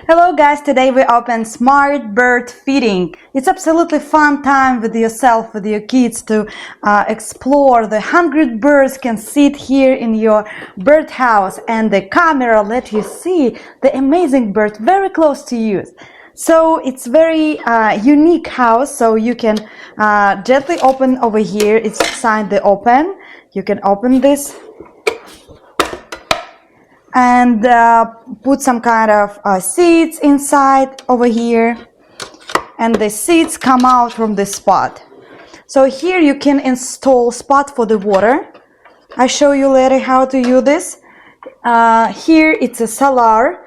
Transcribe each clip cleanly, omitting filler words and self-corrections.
Hello guys, today we open Smart Bird Feeding. It's absolutely fun time with yourself, with your kids to explore. The 100 birds can sit here in your bird house and the camera let you see the amazing bird very close to you. So it's very unique house, so you can gently open over here. It's signed the open. You can open this and put some kind of seeds inside over here, and the seeds come out from the spot. So here you can install spot for the water. I show you later how to use this. Here it's a solar,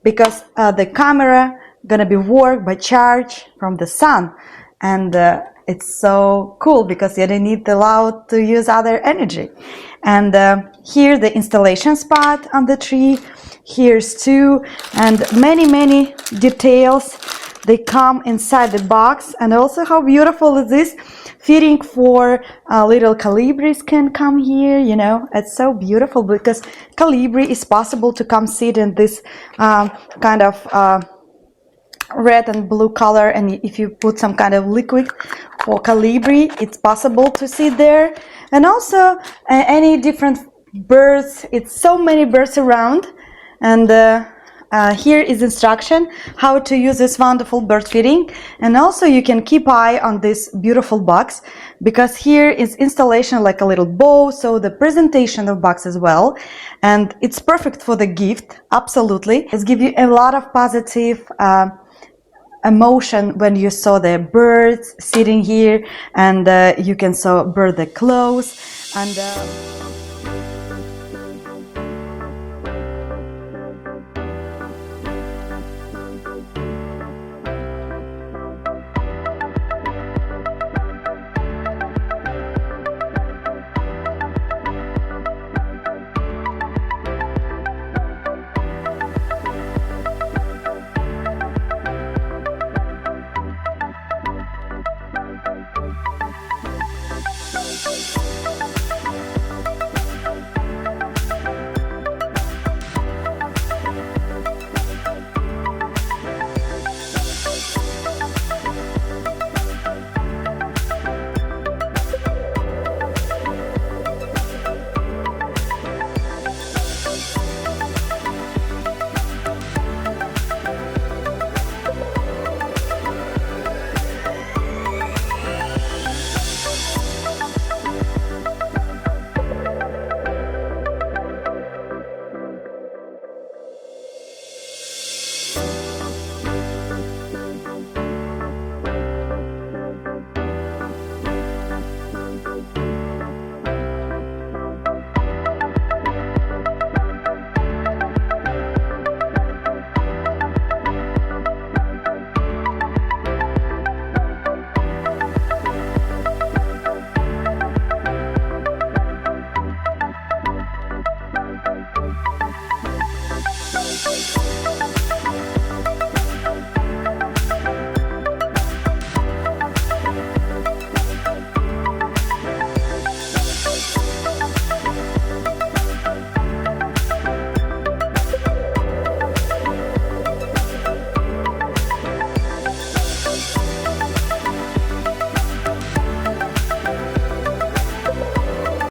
because the camera gonna be worked by charge from the sun, and it's so cool because you don't need allowed to use other energy. And here the installation spot on the tree. Here's two, and many details. They come inside the box. And also how beautiful is this? Feeding for little colibris can come here, you know. It's so beautiful because colibri is possible to come sit in this kind of red and blue color, and if you put some kind of liquid for colibri, it's possible to sit there. And also any different birds. It's so many birds around. And here is instruction how to use this wonderful bird feeding. And also you can keep eye on this beautiful box, because here is installation like a little bow, so the presentation of box as well. And it's perfect for the gift, absolutely. It's give you a lot of positive emotion when you saw the birds sitting here, and you can saw bird the clothes. And